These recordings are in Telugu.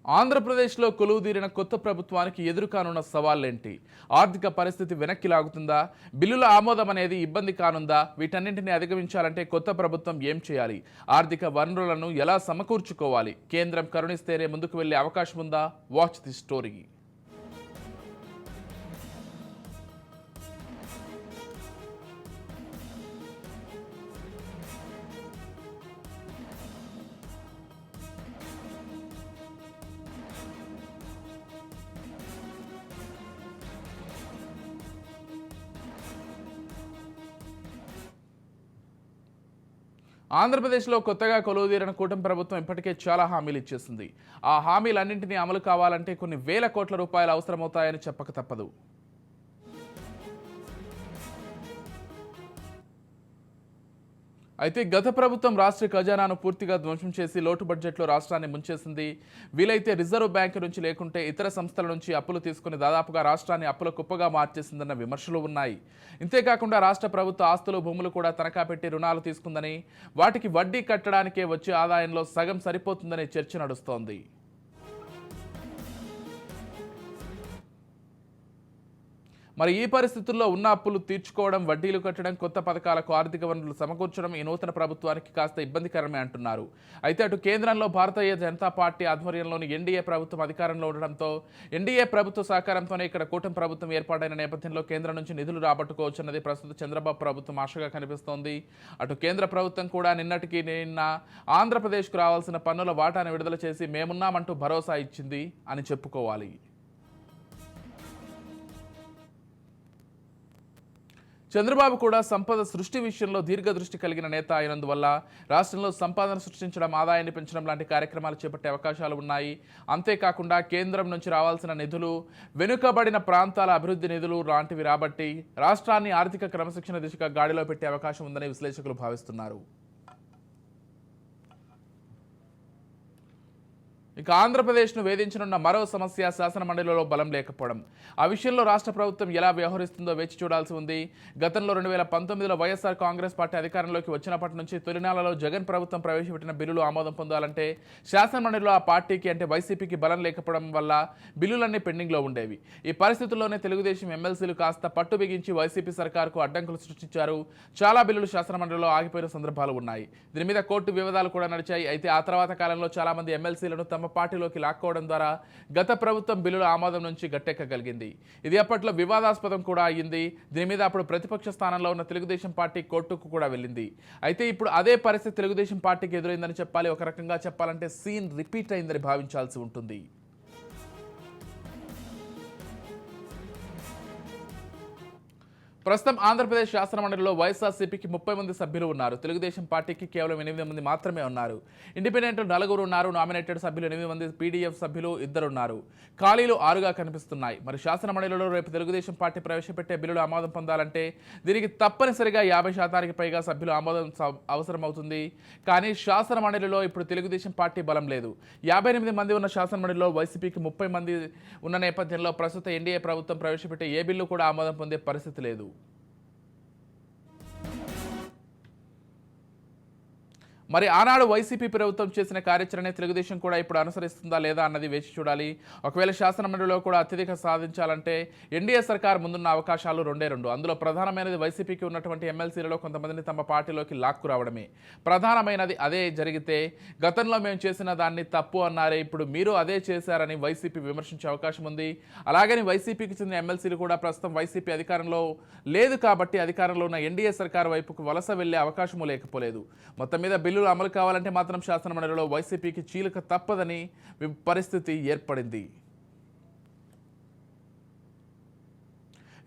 ఆంధ్రప్రదేశ్లో కొలువుదీరిన కొత్త ప్రభుత్వానికి ఎదురుకానున్న సవాళ్లేంటి? ఆర్థిక పరిస్థితి వెనక్కి లాగుతుందా? బిల్లుల ఆమోదం అనేది ఇబ్బంది కానుందా? వీటన్నింటినీ అధిగమించాలంటే కొత్త ప్రభుత్వం ఏం చేయాలి? ఆర్థిక వనరులను ఎలా సమకూర్చుకోవాలి? కేంద్రం కరుణిస్తేనే ముందుకు వెళ్లే అవకాశం ఉందా? Watch the story. ఆంధ్రప్రదేశ్లో కొత్తగా కొలువుదీరిన కూటమి ప్రభుత్వం ఇప్పటికే చాలా హామీలు ఇచ్చేసింది. ఆ హామీలన్నింటినీ అమలు కావాలంటే కొన్ని వేల కోట్ల రూపాయలు అవసరమవుతాయని చెప్పక తప్పదు. అయితే గత ప్రభుత్వం రాష్ట్ర ఖజానాను పూర్తిగా ధ్వంసం చేసి లోటు బడ్జెట్లో రాష్ట్రాన్ని ముంచేసింది. వీలైతే రిజర్వ్ బ్యాంకు నుంచి లేకుంటే ఇతర సంస్థల నుంచి అప్పులు తీసుకుని దాదాపుగా రాష్ట్రాన్ని అప్పుల కుప్పగా మార్చేసిందన్న విమర్శలు ఉన్నాయి. ఇంతేకాకుండా రాష్ట్ర ప్రభుత్వ ఆస్తులు, భూములు కూడా తనఖా పెట్టి రుణాలు తీసుకుందని, వాటికి వడ్డీ కట్టడానికే వచ్చే ఆదాయంలో సగం సరిపోతుందనే చర్చ నడుస్తోంది. మరి ఈ పరిస్థితుల్లో ఉన్న అప్పులు తీర్చుకోవడం, వడ్డీలు కట్టడం, కొత్త పథకాలకు ఆర్థిక వనరులు సమకూర్చడం ఈ నూతన ప్రభుత్వానికి కాస్త ఇబ్బందికరమే అంటున్నారు. అయితే అటు కేంద్రంలో భారతీయ జనతా పార్టీ ఆధ్వర్యంలోని ఎన్డీఏ ప్రభుత్వం అధికారంలో ఉండడంతో ఎన్డీఏ ప్రభుత్వ సహకారంతోనే ఇక్కడ కూటమి ప్రభుత్వం ఏర్పాటైన నేపథ్యంలో కేంద్రం నుంచి నిధులు రాబట్టుకోవచ్చన్నది ప్రస్తుత చంద్రబాబు ప్రభుత్వం ఆశగా కనిపిస్తోంది. అటు కేంద్ర ప్రభుత్వం కూడా నిన్న ఆంధ్రప్రదేశ్కు రావాల్సిన పన్నుల వాటాను విడుదల చేసి మేమున్నామంటూ భరోసా ఇచ్చింది అని చెప్పుకోవాలి. చంద్రబాబు కూడా సంపద సృష్టి విషయంలో దీర్ఘదృష్టి కలిగిన నేత అయినందువల్ల రాష్ట్రంలో సంపాదన సృష్టించడం, ఆదాయాన్ని పెంచడం లాంటి కార్యక్రమాలు చేపట్టే అవకాశాలు ఉన్నాయి. అంతేకాకుండా కేంద్రం నుంచి రావాల్సిన నిధులు, వెనుకబడిన ప్రాంతాల అభివృద్ధి నిధులు లాంటివి రాబట్టి రాష్ట్రాన్ని ఆర్థిక క్రమశిక్షణ దిశగా గాడిలో పెట్టే అవకాశం ఉందని విశ్లేషకులు భావిస్తున్నారు. ఇక ఆంధ్రప్రదేశ్ను వేధించనున్న మరో సమస్య శాసనమండలిలో బలం లేకపోవడం. ఆ విషయంలో రాష్ట్ర ప్రభుత్వం ఎలా వ్యవహరిస్తుందో వేచి చూడాల్సి ఉంది. గతంలో 2019లో వైఎస్ఆర్ కాంగ్రెస్ పార్టీ అధికారంలోకి వచ్చినప్పటి నుంచి తొలినాళ్లలో జగన్ ప్రభుత్వం ప్రవేశపెట్టిన బిల్లులు ఆమోదం పొందాలంటే శాసనమండలిలో ఆ పార్టీకి అంటే వైసీపీకి బలం లేకపోవడం వల్ల బిల్లులన్నీ పెండింగ్లో ఉండేవి. ఈ పరిస్థితుల్లోనే తెలుగుదేశం ఎమ్మెల్సీలు కాస్త పట్టు బిగించి వైసీపీ సర్కారుకు అడ్డంకులు సృష్టించారు. చాలా బిల్లులు శాసనమండలిలో ఆగిపోయిన సందర్భాలు ఉన్నాయి. దీని మీద కోర్టు వివాదాలు కూడా నడిచాయి. అయితే ఆ తర్వాత కాలంలో చాలా మంది ఎమ్మెల్సీలను తమ పార్టీలోకి లాక్కోవడం ద్వారా గత ప్రభుత్వం బిల్లుల ఆమోదం నుంచి గట్టెక్కగలిగింది. ఇది అప్పట్లో వివాదాస్పదం కూడా అయ్యింది. దీని మీద అప్పుడు ప్రతిపక్ష స్థానంలో ఉన్న తెలుగుదేశం పార్టీ కోర్టుకు కూడా వెళ్ళింది. అయితే ఇప్పుడు అదే పరిస్థితి తెలుగుదేశం పార్టీకి ఎదురైందని చెప్పాలి. ఒక రకంగా చెప్పాలంటే సీన్ రిపీట్ అయిందని భావించాల్సి ఉంటుంది. ప్రస్తుతం ఆంధ్రప్రదేశ్ శాసనమండలిలో వైఎస్ఆర్సీపీకి 30 మంది సభ్యులు ఉన్నారు. తెలుగుదేశం పార్టీకి కేవలం 8 మంది మాత్రమే ఉన్నారు. ఇండిపెండెంట్లు 4 ఉన్నారు. నామినేటెడ్ సభ్యులు 8 మంది, పీడీఎఫ్ సభ్యులు 2 ఉన్నారు. ఖాళీలు 6గా కనిపిస్తున్నాయి. మరి శాసనమండలిలో రేపు తెలుగుదేశం పార్టీ ప్రవేశపెట్టే బిల్లులు ఆమోదం పొందాలంటే దీనికి తప్పనిసరిగా 50% పైగా సభ్యులు ఆమోదం అవసరమవుతుంది. కానీ శాసనమండలిలో ఇప్పుడు తెలుగుదేశం పార్టీ బలం లేదు. 58 మంది ఉన్న శాసనమండలిలో వైసీపీకి 30 మంది ఉన్న నేపథ్యంలో ప్రస్తుత ఎన్డీఏ ప్రభుత్వం ప్రవేశపెట్టే ఏ బిల్లు కూడా ఆమోదం పొందే పరిస్థితి లేదు. మరి ఆనాడు వైసీపీ ప్రభుత్వం చేసిన కార్యాచరణ తెలుగుదేశం కూడా ఇప్పుడు అనుసరిస్తుందా లేదా అన్నది వేచి చూడాలి. ఒకవేళ శాసనమండలిలో కూడా అత్యధిక సాధించాలంటే ఎన్డీఏ సర్కార్ ముందున్న అవకాశాలు 2. అందులో ప్రధానమైనది వైసీపీకి ఉన్నటువంటి ఎమ్మెల్సీలలో కొంతమందిని తమ పార్టీలోకి లాక్కు రావడమే ప్రధానమైనది. అదే జరిగితే గతంలో మేము చేసిన దాన్ని తప్పు అన్నారే, ఇప్పుడు మీరు అదే చేశారని వైసీపీ విమర్శించే అవకాశం ఉంది. అలాగని వైసీపీకి చెందిన ఎమ్మెల్సీలు కూడా ప్రస్తుతం వైసీపీ అధికారంలో లేదు కాబట్టి అధికారంలో ఉన్న ఎన్డీఏ సర్కార్ వైపుకు వలస వెళ్లే అవకాశమూ లేకపోలేదు. మొత్తం మీద బిల్లు అమలు కావాలంటే మాత్రం శాసనమండలిలో వైసీపీకి చీలిక తప్పదని పరిస్థితి ఏర్పడింది.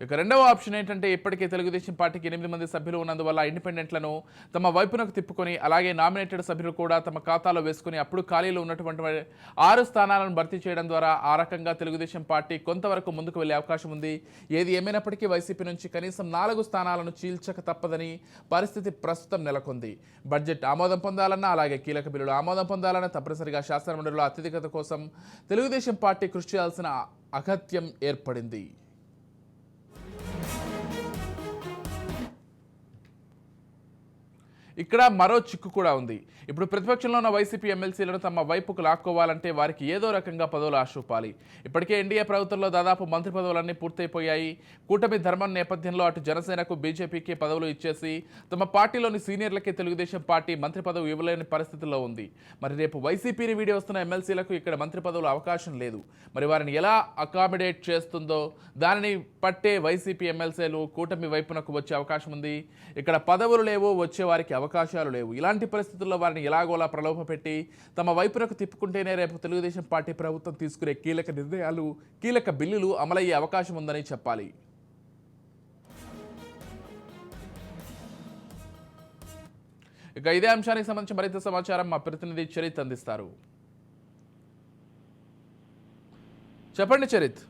ఇక రెండవ ఆప్షన్ ఏంటంటే ఇప్పటికే తెలుగుదేశం పార్టీకి 8 మంది సభ్యులు ఉన్నందువల్ల ఇండిపెండెంట్లను తమ వైపునకు తిప్పుకొని అలాగే నామినేటెడ్ సభ్యులు కూడా తమ ఖాతాలో వేసుకుని అప్పుడు ఖాళీలో ఉన్నటువంటి 6 స్థానాలను భర్తీ చేయడం ద్వారా ఆ రకంగా తెలుగుదేశం పార్టీ కొంతవరకు ముందుకు వెళ్లే అవకాశం ఉంది. ఏది ఏమైనప్పటికీ వైసీపీ నుంచి కనీసం 4 స్థానాలను చీల్చక తప్పదని పరిస్థితి ప్రస్తుతం నెలకొంది. బడ్జెట్ ఆమోదం పొందాలన్నా అలాగే కీలక బిల్లులు ఆమోదం పొందాలన్నా తప్పనిసరిగా శాసనమండలిలో అత్యధికత కోసం తెలుగుదేశం పార్టీ కృషి చేయాల్సిన అగత్యం ఏర్పడింది. ఇక్కడ మరో చిక్కు కూడా ఉంది. ఇప్పుడు ప్రతిపక్షంలో ఉన్న వైసీపీ ఎమ్మెల్సీలను తమ వైపుకు లాక్కోవాలంటే వారికి ఏదో రకంగా పదవులు ఆశూపాలి. ఇప్పటికే ఎన్డీఏ ప్రభుత్వంలో దాదాపు మంత్రి పదవులన్నీ పూర్తయిపోయాయి. కూటమి ధర్మం నేపథ్యంలో అటు జనసేనకు బీజేపీకి పదవులు ఇచ్చేసి తమ పార్టీలోని సీనియర్లకే తెలుగుదేశం పార్టీ మంత్రి పదవి ఇవ్వలేని పరిస్థితుల్లో ఉంది. మరి రేపు వైసీపీని వీడి వస్తున్న ఎమ్మెల్సీలకు ఇక్కడ మంత్రి పదవులు అవకాశం లేదు. మరి వారిని ఎలా అకామిడేట్ చేస్తుందో దానిని పట్టే వైసీపీ ఎమ్మెల్సీలు కూటమి వైపునకు వచ్చే అవకాశం ఉంది. ఇక్కడ పదవులు లేవు, వచ్చే వారికి అవకాశాలు లేవు. ఇలాంటి పరిస్థితుల్లో వారిని ఎలాగోలా ప్రలోభపెట్టి తమ వైపునకు తిప్పుకుంటేనే రేపు తెలుగుదేశం పార్టీ ప్రభుత్వం తీసుకునే కీలక నిర్ణయాలు, కీలక బిల్లులు అమలయ్యే అవకాశం ఉందని చెప్పాలి. ఇక ఇదే అంశానికి సంబంధించి మరింత సమాచారం మా ప్రతినిధి చరిత్ అందిస్తారు. చెప్పండి చరిత్.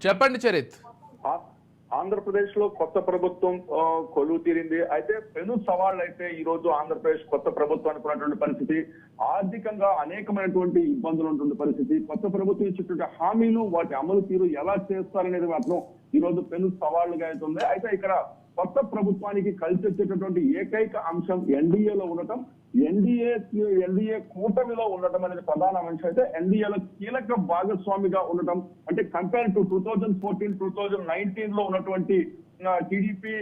చెప్పండి చరిత్. ఆంధ్రప్రదేశ్ లో కొత్త ప్రభుత్వం కొలువు తీరింది. అయితే పెను సవాళ్ళు అయితే ఈ రోజు ఆంధ్రప్రదేశ్ కొత్త ప్రభుత్వానికి ఉన్నటువంటి పరిస్థితి, ఆర్థికంగా అనేకమైనటువంటి ఇబ్బందులు ఉంటుంది పరిస్థితి. కొత్త ప్రభుత్వం ఇచ్చేటువంటి హామీలు, వాటి అమలు తీరు ఎలా చేస్తారనేది మాత్రం ఈ రోజు పెను సవాళ్లుగా అవుతుంది. అయితే ఇక్కడ కొత్త ప్రభుత్వానికి కలిసి వచ్చేటటువంటి ఏకైక అంశం ఎన్డీఏలో ఉండటం, ఎన్డీఏ కూటమిలో ఉండటం అనేది ప్రధాన అంశం. అయితే ఎన్డీఏలో కీలక భాగస్వామిగా ఉండటం అంటే కంపేర్ టు 2014, 2019 లో ఉన్నటువంటి టీడీపీ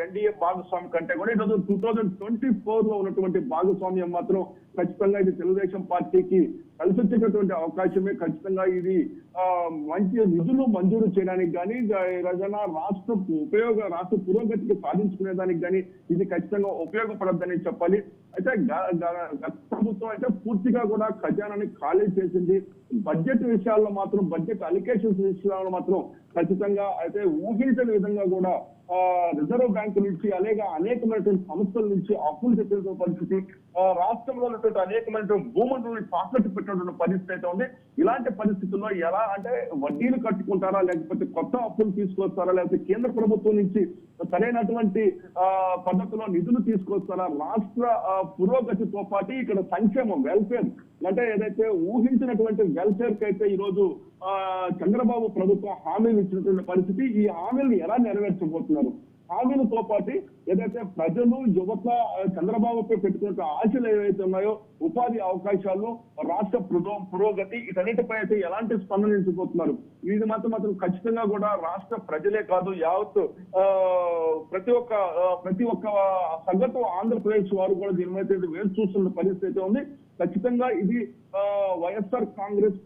ఎన్డీఏ భాగస్వామి కంటే కూడా ఈరోజు 2024 లో ఉన్నటువంటి భాగస్వామ్యం మాత్రం ఖచ్చితంగా ఇది తెలుగుదేశం పార్టీకి కలిసి వచ్చేటటువంటి అవకాశమే. ఖచ్చితంగా ఇది మంచి నిధులు మంజూరు చేయడానికి కానీ, రాష్ట్ర పురోగతికి సాధించుకునేదానికి కానీ ఇది ఖచ్చితంగా ఉపయోగపడద్దని చెప్పాలి. అయితే గత ప్రభుత్వం అయితే పూర్తిగా కూడా ఖజానాని ఖాళీ చేసింది. బడ్జెట్ విషయాల్లో మాత్రం, బడ్జెట్ అలికేషన్స్ విషయాల్లో మాత్రం ఖచ్చితంగా అయితే ఊహించని విధంగా కూడా రిజర్వ్ బ్యాంకు నుంచి అలాగే అనేకమైనటువంటి సంస్థల నుంచి అప్పులు తెచ్చిన పరిస్థితి, రాష్ట్రంలో ఉన్నటువంటి అనేకమైనటువంటి భూములను తాకట్టు పెట్టినటువంటి పరిస్థితి అయితే ఉంది. ఇలాంటి పరిస్థితుల్లో ఎలా అంటే వడ్డీలు కట్టుకుంటారా, లేకపోతే కొత్త అప్పులు తీసుకొస్తారా, లేకపోతే కేంద్ర ప్రభుత్వం నుంచి సరైనటువంటి పద్ధతిలో నిధులు తీసుకొస్తారా, రాష్ట్ర పురోగతితో పాటు ఇక్కడ సంక్షేమం, వెల్ఫేర్ అంటే ఏదైతే ఊహించినటువంటి వెల్ఫేర్ కి అయితే ఈ రోజు చంద్రబాబు ప్రభుత్వం హామీలు ఇచ్చినటువంటి పరిస్థితి. ఈ హామీలను ఎలా నెరవేర్చబోతున్నారు, హామీలతో పాటు ఏదైతే ప్రజలు, యువత చంద్రబాబుపై పెట్టుకున్న ఆశలు ఏవైతే ఉన్నాయో, ఉపాధి అవకాశాలు, రాష్ట్ర పురోగతి, వీటన్నిటిపై అయితే ఎలాంటి స్పందనించబోతున్నారు. ఇది మాత్రం ఖచ్చితంగా కూడా రాష్ట్ర ప్రజలే కాదు, యావత్ ప్రతి ఒక్క సగటు ఆంధ్రప్రదేశ్ వారు కూడా దీని మీద వేరు చూస్తున్న పరిస్థితి ఉంది. ఖచ్చితంగా ఇది వైఎస్ఆర్ కాంగ్రెస్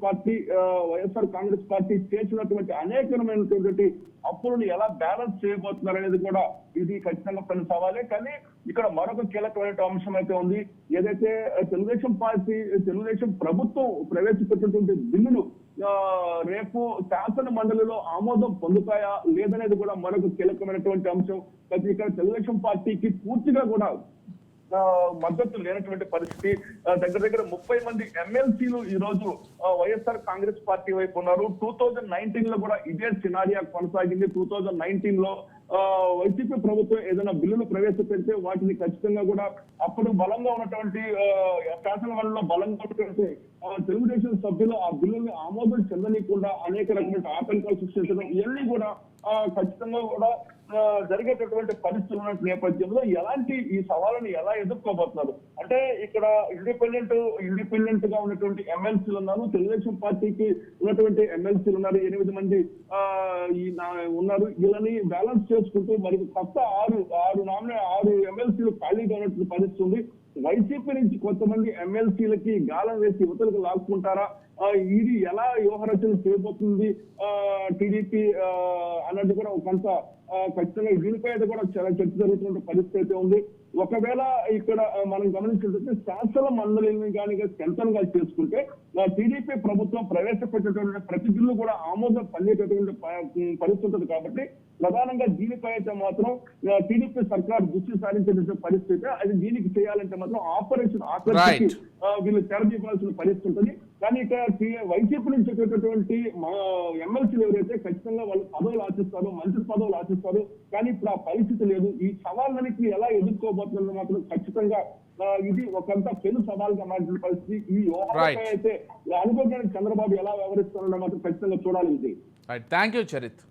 పార్టీ చేసినటువంటి అనేకమైనటువంటి అప్పులను ఎలా బ్యాలెన్స్ చేయబోతున్నారు అనేది కూడా ఇది ఖచ్చితంగా పని సవాలే. కానీ ఇక్కడ మరొక కీలకమైన అంశం అయితే ఉంది. ఏదైతే తెలుగుదేశం ప్రభుత్వం ప్రవేశపెట్టినటువంటి బిల్లులు రేపు శాసన మండలిలో ఆమోదం పొందుతాయా లేదనేది కూడా మరొక కీలకమైనటువంటి అంశం. ఇక్కడ తెలుగుదేశం పార్టీకి పూర్తిగా కూడా మద్దతు లేనటువంటి పరిస్థితి. దగ్గర 30 మంది ఎమ్మెల్సీలు ఈ రోజు వైఎస్ఆర్ కాంగ్రెస్ పార్టీ వైపు ఉన్నారు. 2019 లో కూడా ఇదే సినారియా కొనసాగింది. 2019 లో వైసీపీ ప్రభుత్వం ఏదైనా బిల్లులు ప్రవేశపెడితే వాటిని ఖచ్చితంగా కూడా అప్పుడు బలంగా ఉన్నటువంటి శాసనమండలిలో బలంగా ఉన్నటువంటి తెలుగుదేశం సభ్యులు ఆ బిల్లుని ఆమోదం చెందనీయకుండా అనేక రకమైన ఆటంకాలు సృష్టించడం, ఇవన్నీ కూడా ఖచ్చితంగా కూడా జరిగేటటువంటి పరిస్థితులు ఉన్న నేపథ్యంలో ఎలాంటి ఈ సవాళ్ళను ఎలా ఎదుర్కోబోతున్నారు అంటే ఇక్కడ ఇండిపెండెంట్ గా ఉన్నటువంటి ఎమ్మెల్సీలు ఉన్నారు, తెలుగుదేశం పార్టీకి ఉన్నటువంటి ఎమ్మెల్సీలు ఉన్నారు, 8 మంది ఉన్నారు. వీళ్ళని బ్యాలెన్స్ చేసుకుంటూ మరి కొత్త 6 ఎమ్మెల్సీలు ఖాళీగా ఉన్నటువంటి పరిస్థితి ఉంది. వైసీపీ నుంచి కొంతమంది ఎమ్మెల్సీలకి గాలం వేసి యువతలకు లాక్కుంటారా, ఇది ఎలా వ్యవహారచన చేయబోతుంది టీడీపీ అన్నట్టు కూడా కొంత ఖచ్చితంగా దీనిపై కూడా చాలా చర్చ జరుగుతున్న పరిస్థితి అయితే ఉంది. ఒకవేళ ఇక్కడ మనం గమనించినట్లయితే శాసన మండలిని కానీ స్ట్రెంథన్ గా చేసుకుంటే టీడీపీ ప్రభుత్వం ప్రవేశపెట్టేటువంటి ప్రతి బిల్లు కూడా ఆమోదం పొందేటటువంటి పరిస్థితి ఉంటుంది. కాబట్టి ప్రధానంగా దీనిపై అయితే మాత్రం టీడీపీ సర్కార్ దృష్టి సారించేటువంటి పరిస్థితి. అది దీనికి చేయాలంటే మాత్రం ఆపరేషన్ ఆకర్షికి వీళ్ళు తెరదీపాల్సిన పరిస్థితి ఉంటుంది. కానీ ఇక వైసీపీ నుంచి వచ్చేటటువంటి మా ఎమ్మెల్సీలు ఎవరైతే ఖచ్చితంగా వాళ్ళు పదవులు ఆశిస్తారు, మంత్రి పదవులు ఆశిస్తారు. కానీ ఇప్పుడు ఆ పరిస్థితి లేదు. ఈ సవాళ్ళనికి ఎలా ఎదుర్కోబోతున్నది మాత్రం ఖచ్చితంగా ఇది ఒకంత పెను సవాల్గా మారిన పరిస్థితి. ఈ వ్యవహారంపై అయితే అనుకోవడానికి చంద్రబాబు ఎలా వ్యవహరిస్తున్నారో మాత్రం ఖచ్చితంగా చూడాలి. Thank you Charith.